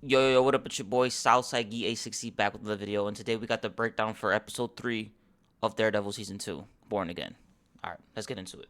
Yo, what up? It's your boy Southside Gee A60 back with another video, and today we got the breakdown for episode 3 of Daredevil season 2, Born Again. All right, let's get into it.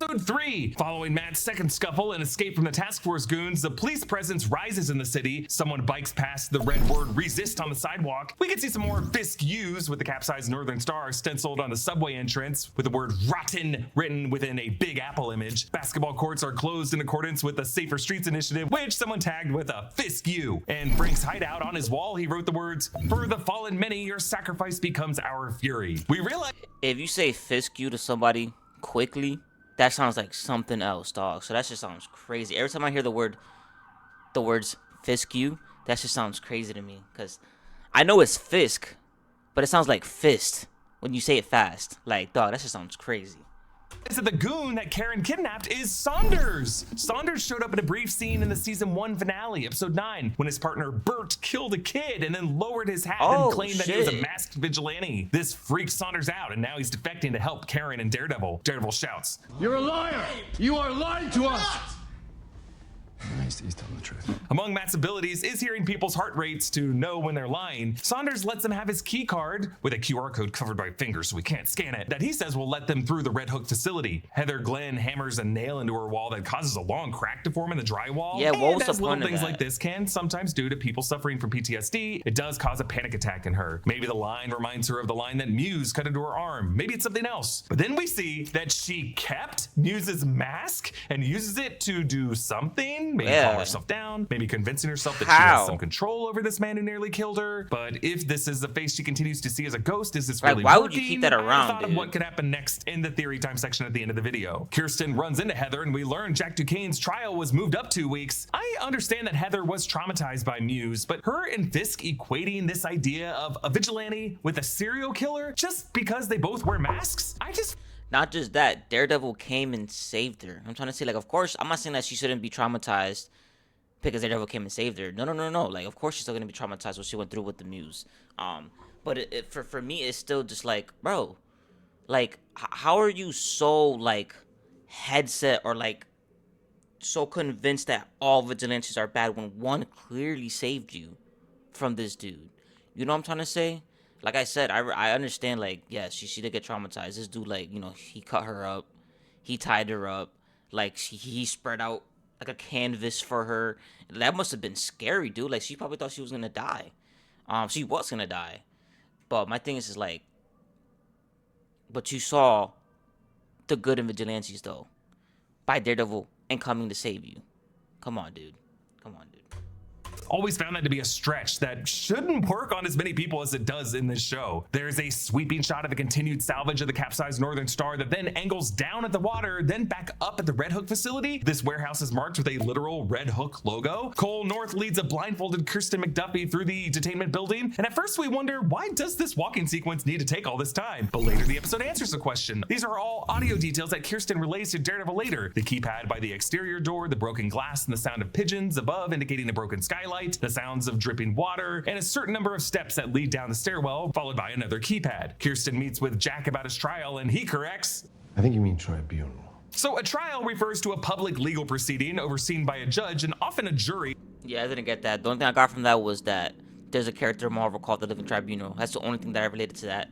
Episode 3. Following Matt's second scuffle and escape from the task force goons, the police presence rises in the city. Someone bikes past the red word resist on the sidewalk. We can see some more Fisk U's with the capsized Northern Star stenciled on the subway entrance with the word rotten written within a Big Apple image. Basketball courts are closed in accordance with the Safer Streets initiative, which someone tagged with a Fisk U. And Frank's hideout on his wall, he wrote the words, "For the fallen many, your sacrifice becomes our fury." We realize if you say Fisk you to somebody quickly, that sounds like something else, dog. So that just sounds crazy. Every time I hear the words Fisk you, that just sounds crazy to me. Cause I know it's Fisk, but it sounds like fist when you say it fast. Like, dog, that just sounds crazy. that the goon that Karen kidnapped is Saunders. Saunders showed up in a brief scene in the season 1 finale, episode 9, when his partner Bert killed a kid and then lowered his hat and claimed that he was a masked vigilante. This freaks Saunders out, and now he's defecting to help Karen and Daredevil. Daredevil shouts, "You're a liar! You are lying to us!" He's telling the truth. Among Matt's abilities is hearing people's heart rates to know when they're lying. Saunders lets them have his key card with a QR code covered by fingers so we can't scan it that he says will let them through the Red Hook facility. Heather Glenn hammers a nail into her wall that causes a long crack to form in the drywall. Yeah, what was the little point of things that? like this can sometimes do to people suffering from PTSD, it does cause a panic attack in her. Maybe the line reminds her of the line that Muse cut into her arm. Maybe it's something else. But then we see that she kept Muse's mask and uses it to do something. Maybe calm herself down, maybe convincing herself that she has some control over this man who nearly killed her. But if this is the face she continues to see as a ghost, is this really why working? would you keep that around, I thought of what could happen next in the theory time section at the end of the video. Kirsten runs into Heather and we learn Jack Duquesne's trial was moved up 2 weeks. I understand that Heather was traumatized by Muse, but her and Fisk equating this idea of a vigilante with a serial killer just because they both wear masks? Not just that, Daredevil came and saved her. I'm trying to say, like, of course, I'm not saying that she shouldn't be traumatized because Daredevil came and saved her. No. Like, of course she's still gonna be traumatized what she went through with the Muse. But for me, it's still just like, bro, like, how are you so, like, headset or, like, so convinced that all vigilantes are bad when one clearly saved you from this dude? You know what I'm trying to say? Like I said, I understand, like, yeah, she did get traumatized. This dude, like, you know, he cut her up. He tied her up. Like, he spread out like a canvas for her. That must have been scary, dude. Like, she probably thought she was gonna die. She was gonna die. But my thing is like, but you saw the good in vigilantes, though, by Daredevil and coming to save you. Come on, dude. Come on, dude. Always found that to be a stretch that shouldn't work on as many people as it does in this show. There's a sweeping shot of the continued salvage of the capsized Northern Star that then angles down at the water, then back up at the Red Hook facility. This warehouse is marked with a literal Red Hook logo. Cole North leads a blindfolded Kirsten McDuffie through the detainment building, and at first we wonder, why does this walking sequence need to take all this time? But later the episode answers the question. These are all audio details that Kirsten relays to Daredevil later. The keypad by the exterior door, the broken glass, and the sound of pigeons above indicating a broken skylight, the sounds of dripping water, and a certain number of steps that lead down the stairwell, followed by another keypad. Kirsten meets with Jack about his trial, and he corrects, I think you mean tribunal. So a trial refers to a public legal proceeding overseen by a judge and often a jury. Yeah, I didn't get that. The only thing I got from that was that there's a character in Marvel called the Living Tribunal. That's the only thing that I related to that.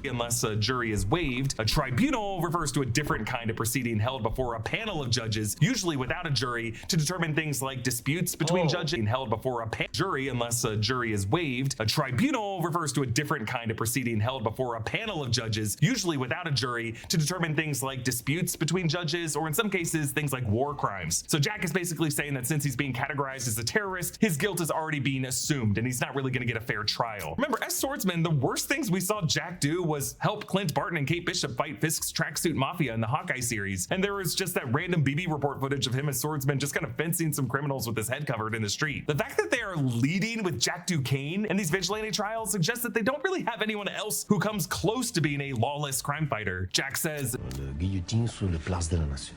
Unless a jury is waived, a tribunal refers to a different kind of proceeding held before a panel of judges, usually without a jury, to determine things like disputes between judges. Held before a jury, unless a jury is waived, a tribunal refers to a different kind of proceeding held before a panel of judges, usually without a jury, to determine things like disputes between judges, or in some cases, things like war crimes. So Jack is basically saying that since he's being categorized as a terrorist, his guilt is already being assumed, and he's not really going to get a fair trial. Remember, as swordsman, the worst things we saw Jack do was help Clint Barton and Kate Bishop fight Fisk's tracksuit mafia in the Hawkeye series. And there was just that random BB report footage of him as swordsman just kind of fencing some criminals with his head covered in the street. The fact that they are leading with Jack Duquesne in these vigilante trials suggests that they don't really have anyone else who comes close to being a lawless crime fighter. Jack says, Le guillotine sur le place de la nation.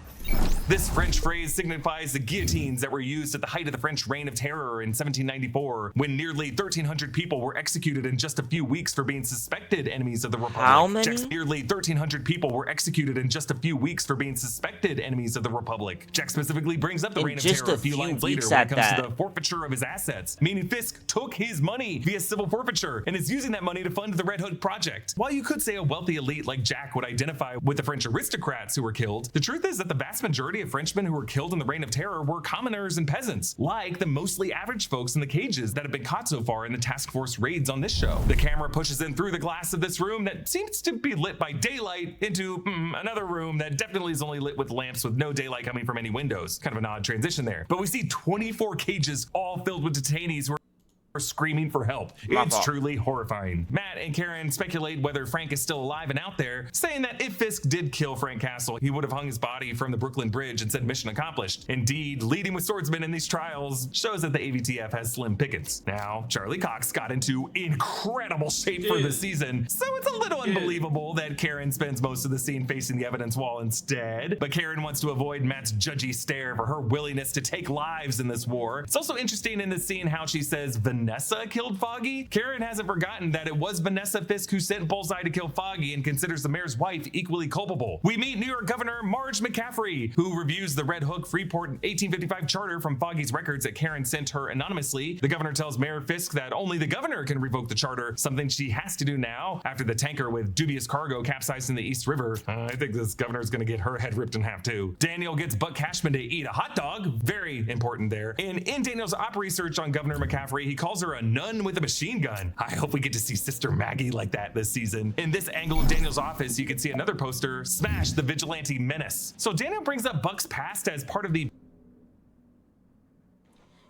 This French phrase signifies the guillotines that were used at the height of the French Reign of Terror in 1794, when nearly 1,300 people were executed in just a few weeks for being suspected enemies of the Republic. How many? Nearly 1,300 people were executed in just a few weeks for being suspected enemies of the Republic. Jack specifically brings up the Reign of Terror a few lines later when it comes to the forfeiture of his assets, meaning Fisk took his money via civil forfeiture and is using that money to fund the Red Hood project. While you could say a wealthy elite like Jack would identify with the French aristocrats who were killed, the truth is that the vast majority of Frenchmen who were killed in the Reign of Terror were commoners and peasants, like the mostly average folks in the cages that have been caught so far in the task force raids on this show. The camera pushes in through the glass of this room that seems to be lit by daylight into another room that definitely is only lit with lamps with no daylight coming from any windows. Kind of an odd transition there. But we see 24 cages all filled with detainees who are screaming for help. It's truly horrifying. Matt and Karen speculate whether Frank is still alive and out there, saying that if Fisk did kill Frank Castle, he would have hung his body from the Brooklyn Bridge and said mission accomplished. Indeed, leading with swordsmen in these trials shows that the AVTF has slim pickings. Now, Charlie Cox got into incredible shape for the season, so it's a little unbelievable that Karen spends most of the scene facing the evidence wall instead. But Karen wants to avoid Matt's judgy stare for her willingness to take lives in this war. It's also interesting in this scene how she says Vanessa killed Foggy. Karen hasn't forgotten that it was Vanessa Fisk who sent Bullseye to kill Foggy and considers the mayor's wife equally culpable. We meet New York Governor Marge McCaffrey, who reviews the Red Hook Freeport 1855 charter from Foggy's records that Karen sent her anonymously. The governor tells Mayor Fisk that only the governor can revoke the charter, something she has to do now after the tanker with dubious cargo capsized in the East River. I think this governor is going to get her head ripped in half too. Daniel gets Buck Cashman to eat a hot dog. Very important there. And in Daniel's op research on Governor McCaffrey, he calls her a nun with a machine gun. I hope we get to see Sister Maggie like that this season. In this angle of Daniel's office, you can see another poster, Smash the Vigilante Menace. So Daniel brings up Buck's past as part of the...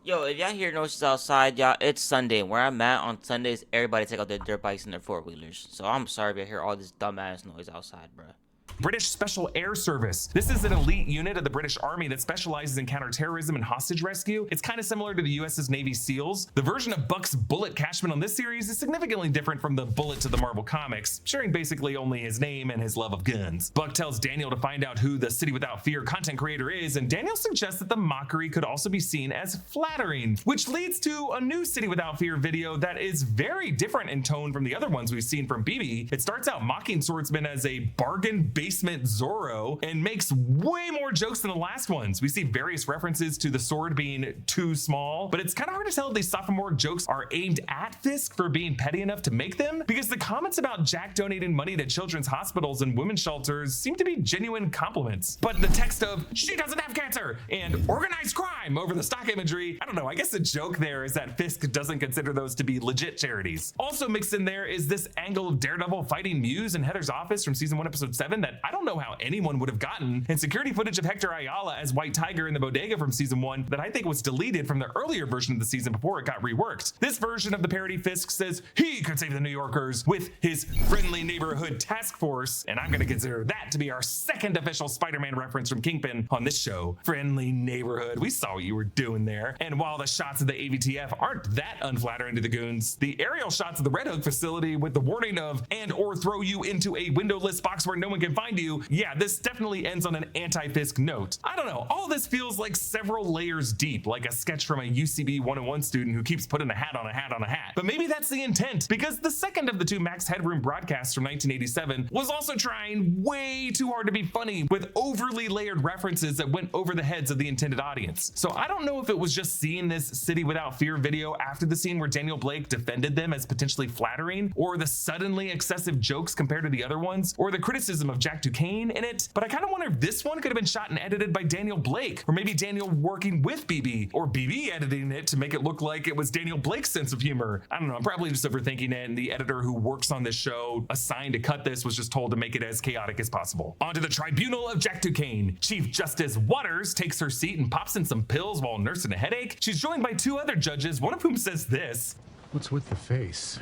Yo, if y'all hear noises outside, y'all, it's Sunday. Where I'm at on Sundays, everybody take out their dirt bikes and their four-wheelers. So I'm sorry if you hear all this dumbass noise outside, bruh. British Special Air Service. This is an elite unit of the British Army that specializes in counterterrorism and hostage rescue. It's kind of similar to the US's Navy SEALs. The version of Buck's Bullet Cashman on this series is significantly different from the Bullet to the Marvel Comics, sharing basically only his name and his love of guns. Buck tells Daniel to find out who the City Without Fear content creator is, and Daniel suggests that the mockery could also be seen as flattering, which leads to a new City Without Fear video that is very different in tone from the other ones we've seen from BB. It starts out mocking swordsmen as a bargain basement Zorro and makes way more jokes than the last ones. We see various references to the sword being too small, but it's kind of hard to tell if these sophomore jokes are aimed at Fisk for being petty enough to make them, because the comments about Jack donating money to children's hospitals and women's shelters seem to be genuine compliments. But the text of "she doesn't have cancer" and "organized crime" over the stock imagery, I don't know, I guess the joke there is that Fisk doesn't consider those to be legit charities. Also mixed in there is this angle of Daredevil fighting Muse in Heather's office from season 1 episode 7 that I don't know how anyone would have gotten, and security footage of Hector Ayala as White Tiger in the bodega from season 1 that I think was deleted from the earlier version of the season before it got reworked. This version of the parody Fisk says he could save the New Yorkers with his friendly neighborhood task force, and I'm gonna consider that to be our second official Spider-Man reference from Kingpin on this show. Friendly neighborhood, we saw what you were doing there. And while the shots of the AVTF aren't that unflattering to the goons, the aerial shots of the Red Hook facility with the warning of "and or throw you into a windowless box where no one can find you," yeah, this definitely ends on an anti-Fisk note. I don't know, all this feels like several layers deep, like a sketch from a UCB 101 student who keeps putting a hat on a hat on a hat. But maybe that's the intent, because the second of the two Max Headroom broadcasts from 1987 was also trying way too hard to be funny with overly layered references that went over the heads of the intended audience. So I don't know if it was just seeing this City Without Fear video after the scene where Daniel Blake defended them as potentially flattering, or the suddenly excessive jokes compared to the other ones, or the criticism of Jack Duquesne in it, but I kind of wonder if this one could have been shot and edited by Daniel Blake, or maybe Daniel working with BB, or BB editing it to make it look like it was Daniel Blake's sense of humor. I don't know, I'm probably just overthinking it, and the editor who works on this show assigned to cut this was just told to make it as chaotic as possible. On to the tribunal of Jack Duquesne. Chief Justice Waters takes her seat and pops in some pills while nursing a headache. She's joined by two other judges, one of whom says this: What's with the face?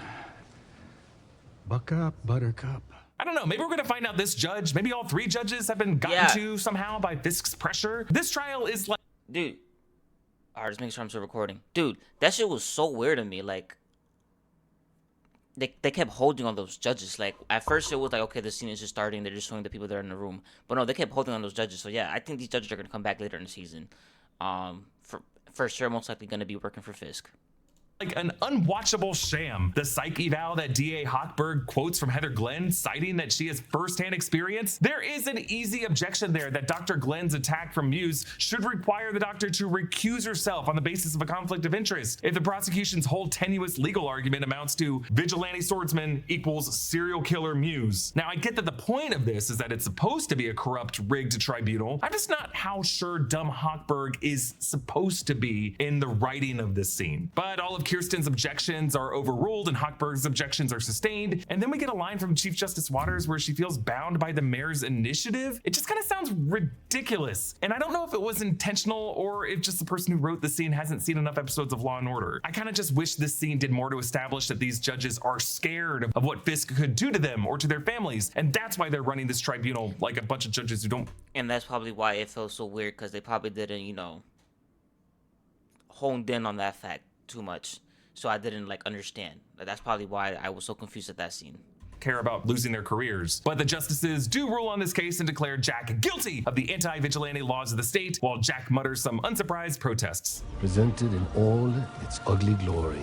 Buck up, buttercup. I don't know, maybe we're gonna find out this judge, maybe all three judges have been gotten to somehow by Fisk's pressure. This trial is like... Dude. Alright, just make sure I'm still recording. Dude, that shit was so weird to me. Like, they kept holding on those judges. Like at first it was like, okay, the scene is just starting, they're just showing the people that are in the room. But no, they kept holding on those judges. So yeah, I think these judges are gonna come back later in the season. For sure, most likely gonna be working for Fisk. Like an unwatchable sham. The psych eval that DA Hochberg quotes from Heather Glenn, citing that she has firsthand experience. There is an easy objection there that Dr. Glenn's attack from Muse should require the doctor to recuse herself on the basis of a conflict of interest. If the prosecution's whole tenuous legal argument amounts to vigilante swordsman equals serial killer Muse. Now, I get that the point of this is that it's supposed to be a corrupt, rigged tribunal. I'm just not how sure dumb Hochberg is supposed to be in the writing of this scene. But all of Kirsten's objections are overruled and Hochberg's objections are sustained. And then we get a line from Chief Justice Waters where she feels bound by the mayor's initiative. It just kind of sounds ridiculous. And I don't know if it was intentional or if just the person who wrote the scene hasn't seen enough episodes of Law and Order. I kind of just wish this scene did more to establish that these judges are scared of what Fisk could do to them or to their families. And that's why they're running this tribunal like a bunch of judges who don't. And that's probably why it felt so weird, because they probably didn't, honed in on that fact too much, so I didn't understand. That's probably why I was so confused at that scene. Care about losing their careers. But the justices do rule on this case and declare Jack guilty of the anti-vigilante laws of the state, while Jack mutters some unsurprised protests. Presented in all its ugly glory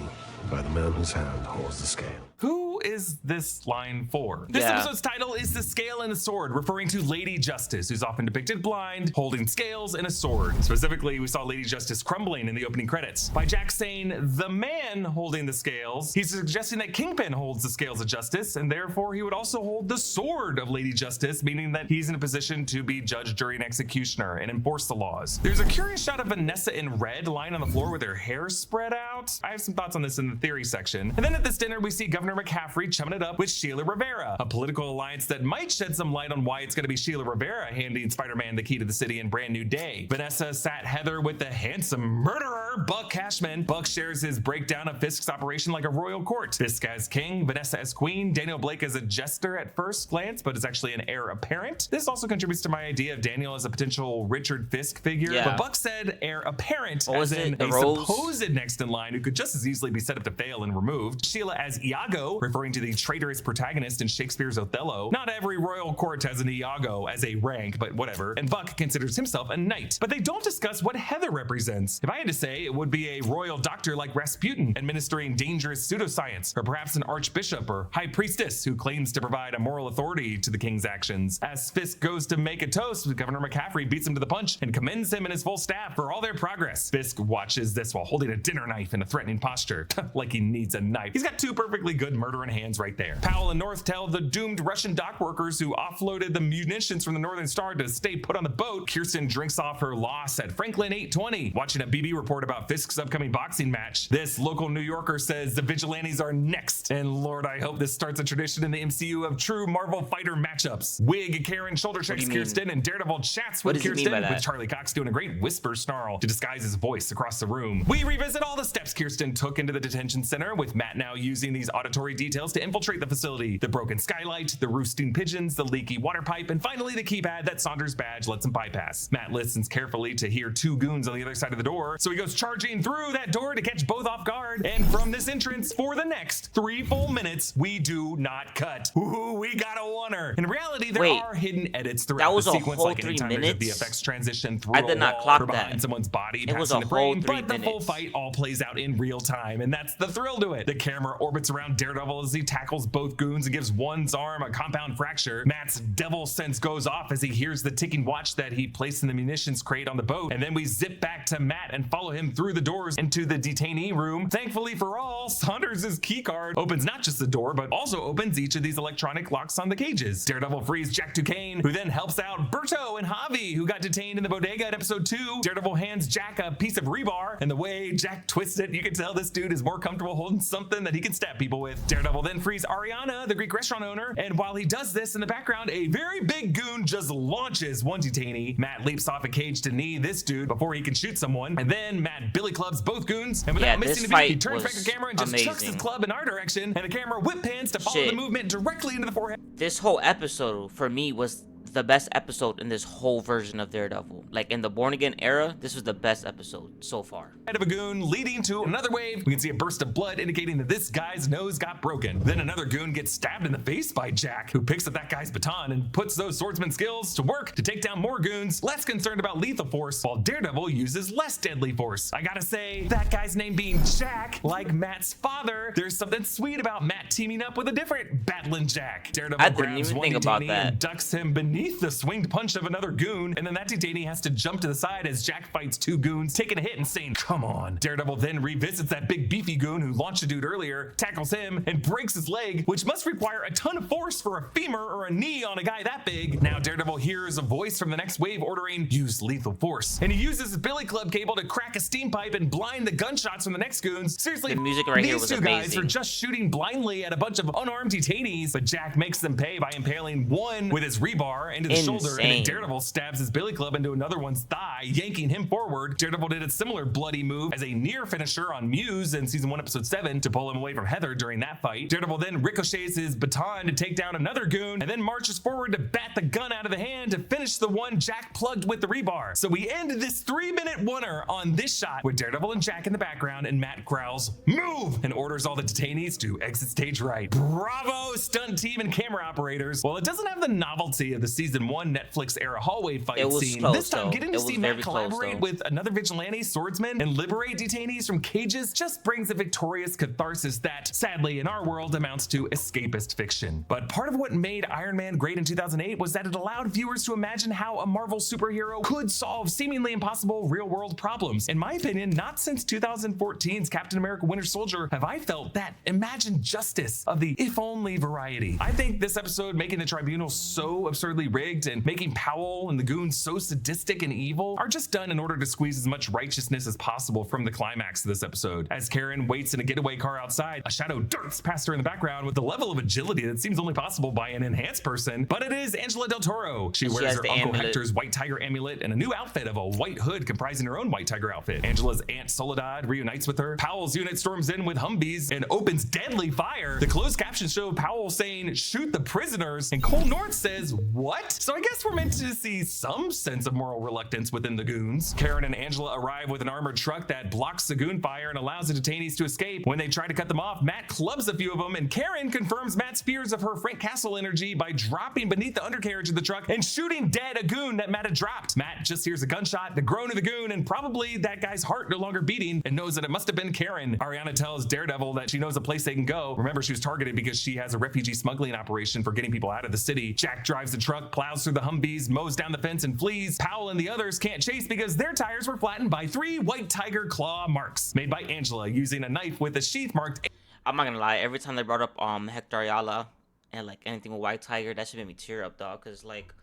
by the man whose hand holds the scale. Who is this line for? This episode's title is The Scale and the Sword, referring to Lady Justice, who's often depicted blind, holding scales and a sword. Specifically, we saw Lady Justice crumbling in the opening credits. By Jack saying the man holding the scales, he's suggesting that Kingpin holds the scales of justice, and therefore he would also hold the sword of Lady Justice, meaning that he's in a position to be judge, jury, and executioner and enforce the laws. There's a curious shot of Vanessa in red lying on the floor with her hair spread out. I have some thoughts on this in the theory section. And then at this dinner, we see Governor McCaffrey chumming it up with Sheila Rivera, a political alliance that might shed some light on why it's going to be Sheila Rivera handing Spider-Man the key to the city in Brand New Day. Vanessa sat Heather with the handsome murderer, Buck Cashman. Buck shares his breakdown of Fisk's operation like a royal court. Fisk as king, Vanessa as queen, Daniel Blake as a jester at first glance, but is actually an heir apparent. This also contributes to my idea of Daniel as a potential Richard Fisk figure, but Buck said heir apparent, as in a supposed next in line who could just as easily be set up to fail and removed. Sheila as Iago, referring to the traitorous protagonist in Shakespeare's Othello. Not every royal court has an Iago as a rank, but whatever. And Buck considers himself a knight. But they don't discuss what Heather represents. If I had to say, it would be a royal doctor like Rasputin, administering dangerous pseudoscience, or perhaps an archbishop or high priestess who claims to provide a moral authority to the king's actions. As Fisk goes to make a toast, Governor McCaffrey beats him to the punch and commends him and his full staff for all their progress. Fisk watches this while holding a dinner knife in a threatening posture, like he needs a knife. He's got two perfectly good murdering hands right there. Powell and North tell the doomed Russian dock workers who offloaded the munitions from the Northern Star to stay put on the boat. Kirsten drinks off her loss at Franklin 820, watching a BB report about Fisk's upcoming boxing match. This local New Yorker says the vigilantes are next, and Lord, I hope this starts a tradition in the MCU of true Marvel fighter matchups. Wig Karen shoulder checks Kirsten, and Daredevil chats with Kirsten, with Charlie Cox doing a great whisper snarl to disguise his voice across the room. We revisit all the steps Kirsten took into the detention center, with Matt now using these auditory details to infiltrate the facility. The broken skylight, the roosting pigeons, the leaky water pipe, and finally the keypad that Saunders' badge lets him bypass. Matt listens carefully to hear two goons on the other side of the door, so he goes charging through that door to catch both off guard. And from this entrance, for the next 3 full minutes, we do not cut. Ooh, we got a oneer. In reality, there are hidden edits throughout the sequence, like anytime there's a VFX transition through a wall or behind someone's body passing the frame, but the full fight all plays out in real time, and that's the thrill to it. The camera orbits around Daredevil as he tackles both goons and gives one's arm a compound fracture. Matt's devil sense goes off as he hears the ticking watch that he placed in the munitions crate on the boat, and then we zip back to Matt and follow him through the doors into the detainee room. Thankfully for all, Saunders' keycard opens not just the door, but also opens each of these electronic locks on the cages. Daredevil frees Jack Duquesne, who then helps out Berto and Javi, who got detained in the bodega in episode 2. Daredevil hands Jack a piece of rebar, and the way Jack twists it, you can tell this dude is more comfortable holding something that he can stab people with. Daredevil then frees Ariana, the Greek restaurant owner, and while he does this, in the background, a very big goon just launches one detainee. Matt leaps off a cage to knee this dude before he can shoot someone, and then Matt billy clubs both goons, and without missing a beat, he turns back the camera and just chucks his club in our direction, and the camera whip pans to follow the movement directly into the forehead. This whole episode, for me, was the best episode in this whole version of Daredevil. Like in the Born Again era, this was the best episode so far. Head of a goon leading to another wave. We can see a burst of blood indicating that this guy's nose got broken. Then another goon gets stabbed in the face by Jack, who picks up that guy's baton and puts those swordsman skills to work to take down more goons, less concerned about lethal force, while Daredevil uses less deadly force. I gotta say, that guy's name being Jack, like Matt's father, there's something sweet about Matt teaming up with a different battling Jack. Daredevil I didn't grabs even one think about detainee that. and ducks him beneath the swinged punch of another goon, and then that detainee has to jump to the side as Jack fights two goons, taking a hit and saying, "Come on." Daredevil then revisits that big beefy goon who launched a dude earlier, tackles him, and breaks his leg, which must require a ton of force for a femur or a knee on a guy that big. Now Daredevil hears a voice from the next wave ordering, "Use lethal force," and he uses his billy club cable to crack a steam pipe and blind the gunshots from the next goons. Seriously, The music right these here was two guys amazing. are just shooting blindly at a bunch of unarmed detainees, but Jack makes them pay by impaling one with his rebar into the shoulder, and then Insane. Daredevil stabs his billy club into another one's thigh, yanking him forward. Daredevil did a similar bloody move as a near finisher on Muse in season 1 episode 7 to pull him away from Heather during that fight. Daredevil then ricochets his baton to take down another goon and then marches forward to bat the gun out of the hand to finish the one Jack plugged with the rebar. So we end this 3-minute oneer on this shot with Daredevil and Jack in the background, and Matt growls, "Move!" and orders all the detainees to exit stage right. Bravo, stunt team and camera operators. Well, it doesn't have the novelty of the season 1 Netflix era hallway fight It was scene. close, This time, though. getting It to was see very Matt close, collaborate though. with another vigilante swordsman and liberate detainees from cages just brings a victorious catharsis that, sadly, in our world amounts to escapist fiction. But part of what made Iron Man great in 2008 was that it allowed viewers to imagine how a Marvel superhero could solve seemingly impossible real-world problems. In my opinion, not since 2014's Captain America Winter Soldier have I felt that imagined justice of the if-only variety. I think this episode making the tribunal so absurdly rigged and making Powell and the goons so sadistic and evil are just done in order to squeeze as much righteousness as possible from the climax of this episode. As Karen waits in a getaway car outside, a shadow darts past her in the background with the level of agility that seems only possible by an enhanced person, but it is Angela Del Toro. She wears has her the Uncle amulet. Hector's white tiger amulet and a new outfit of a white hood comprising her own white tiger outfit. Angela's aunt Soledad reunites with her. Powell's unit storms in with Humvees and opens deadly fire. The closed captions show Powell saying, "Shoot the prisoners," and Cole North says, "What?" So I guess we're meant to see some sense of moral reluctance within the goons. Karen and Angela arrive with an armored truck that blocks the goon fire and allows the detainees to escape. When they try to cut them off, Matt clubs a few of them, and Karen confirms Matt's fears of her Frank Castle energy by dropping beneath the undercarriage of the truck and shooting dead a goon that Matt had dropped. Matt just hears a gunshot, the groan of the goon, and probably that guy's heart no longer beating, and knows that it must have been Karen. Ariana tells Daredevil that she knows a place they can go. Remember, she was targeted because she has a refugee smuggling operation for getting people out of the city. Jack drives the truck, plows through the Humvees, mows down the fence, and flees. Powell and the others can't chase because their tires were flattened by 3 white tiger claw marks made by Angela using a knife with a sheath marked. I'm not gonna lie, every time they brought up Hector Ayala and like anything with White Tiger, that should made me tear up, dog. Cause like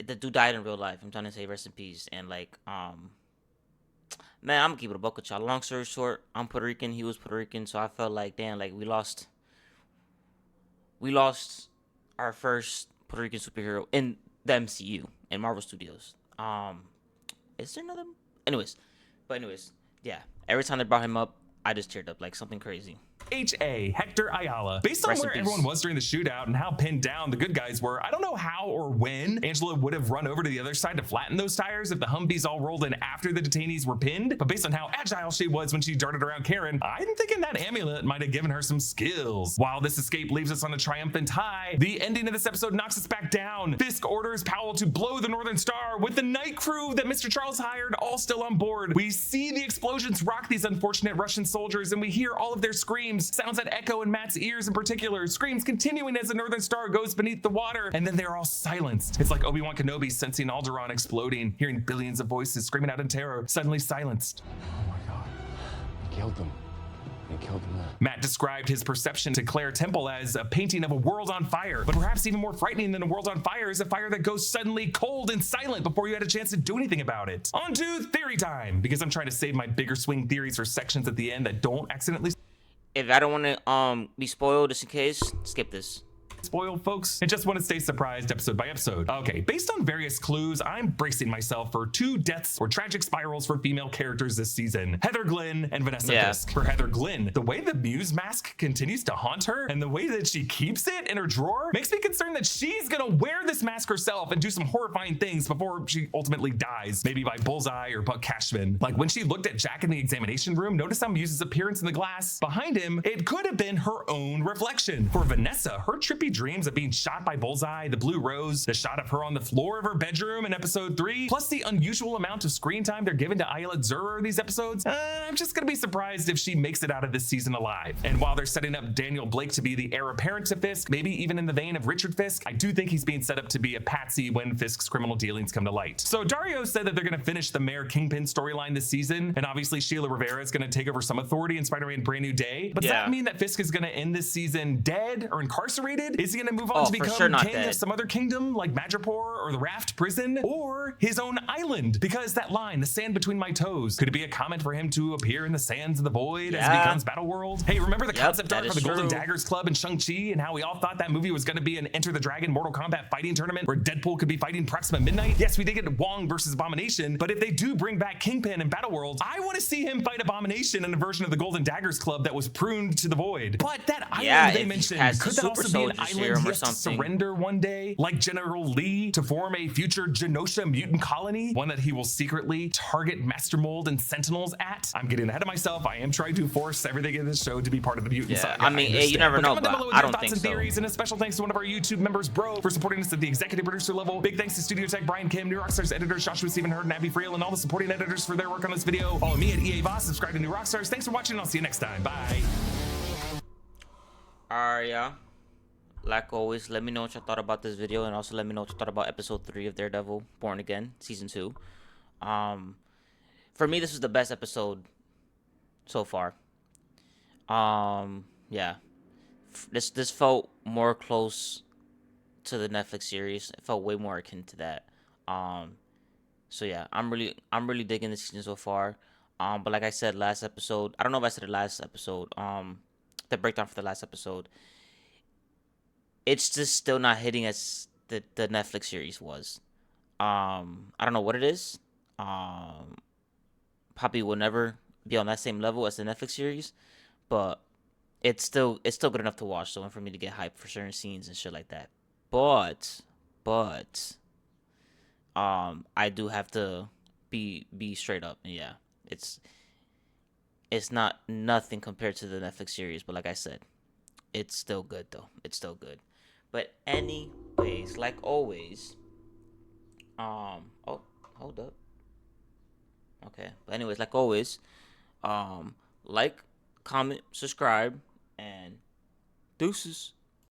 the dude died in real life. I'm trying to say rest in peace. And like man, I'm gonna keep it a buck with y'all. Long story short, I'm Puerto Rican. He was Puerto Rican, so I felt like damn, like we lost our first Puerto Rican superhero in the MCU in Marvel Studios. Is there another? Anyways, yeah. Every time they brought him up, I just teared up like something crazy. H.A. Hector Ayala. Based on Rest in where peace. everyone was during the shootout and how pinned down the good guys were, I don't know how or when Angela would have run over to the other side to flatten those tires if the Humvees all rolled in after the detainees were pinned. But based on how agile she was when she darted around Karen, I'm thinking that amulet might have given her some skills. While this escape leaves us on a triumphant high, the ending of this episode knocks us back down. Fisk orders Powell to blow the Northern Star with the night crew that Mr. Charles hired all still on board. We see the explosions rock these unfortunate Russian soldiers, and we hear all of their screams, sounds that echo in Matt's ears in particular, screams continuing as the Northern Star goes beneath the water, and then they're all silenced. It's like Obi-Wan Kenobi sensing Alderaan exploding, hearing billions of voices screaming out in terror, suddenly silenced. Oh my God. He killed them. He killed them all. Matt described his perception to Claire Temple as a painting of a world on fire, but perhaps even more frightening than a world on fire is a fire that goes suddenly cold and silent before you had a chance to do anything about it. On to theory time, because I'm trying to save my bigger swing theories for sections at the end that don't accidentally If I don't want to be spoiled, just in case, skip this. spoiled, folks, and just want to stay surprised episode by episode. Okay, based on various clues, I'm bracing myself for 2 deaths or tragic spirals for female characters this season: Heather Glynn and Vanessa Fisk. For Heather Glynn, the way the Muse mask continues to haunt her and the way that she keeps it in her drawer makes me concerned that she's gonna wear this mask herself and do some horrifying things before she ultimately dies, maybe by Bullseye or Buck Cashman. Like when she looked at Jack in the examination room, notice how Muse's appearance in the glass behind him, it could have been her own reflection. For Vanessa, her trippy dreams of being shot by Bullseye, the blue rose, the shot of her on the floor of her bedroom in episode 3, plus the unusual amount of screen time they're giving to Ayelet Zurer these episodes, I'm just gonna be surprised if she makes it out of this season alive. And while they're setting up Daniel Blake to be the heir apparent to Fisk, maybe even in the vein of Richard Fisk, I do think he's being set up to be a patsy when Fisk's criminal dealings come to light. So Dario said that they're gonna finish the Mayor Kingpin storyline this season, and obviously Sheila Rivera is gonna take over some authority in Spider-Man Brand New Day. But does that mean that Fisk is gonna end this season dead or incarcerated? Is he gonna move on to become king of some other kingdom like Madripoor or the Raft Prison, or his own island? Because that line, the sand between my toes, could it be a comment for him to appear in the sands of the void as he becomes Battle World? Hey, remember the concept art for the Golden Daggers Club and Shang-Chi, and how we all thought that movie was gonna be an Enter the Dragon Mortal Kombat fighting tournament where Deadpool could be fighting Proxima Midnight? Yes, we did get Wong versus Abomination, but if they do bring back Kingpin and Battle World, I want to see him fight Abomination in a version of the Golden Daggers Club that was pruned to the void. But that island they mentioned, could that also be an island he has to surrender one day, like General Lee, to form a future Genosha mutant colony, one that he will secretly target Master Mold and Sentinels at? I'm getting ahead of myself. I am trying to force everything in this show to be part of the mutant saga. I mean, you never know, but I don't think so. Theories, and a special thanks to one of our YouTube members, Bro, for supporting us at the executive producer level. Big thanks to Studio Tech, Brian Kim, New Rockstars editors Joshua Stephen Hurd, and Abby Friel, and all the supporting editors for their work on this video. Follow me at EA Voss, subscribe to New Rockstars. Thanks for watching, and I'll see you next time. Bye. Alright, y'all. Like always, let me know what you thought about this video, and also let me know what you thought about episode 3 of Daredevil Born Again season 2. For me, this was the best episode so far. Yeah, this felt more close to the Netflix series. It felt way more akin to that. So yeah, I'm really digging this season so far. But like I said last episode, I don't know if I said it last episode, the breakdown for the last episode, it's just still not hitting as the Netflix series was. I don't know what it is. Probably will never be on that same level as the Netflix series, but it's still good enough to watch. So, and for me to get hyped for certain scenes and shit like that. But I do have to be straight up, and yeah, it's not nothing compared to the Netflix series, but like I said, it's still good though. It's still good. But anyways, like always, oh, hold up. Okay. But anyways, like always, like, comment, subscribe, and deuces.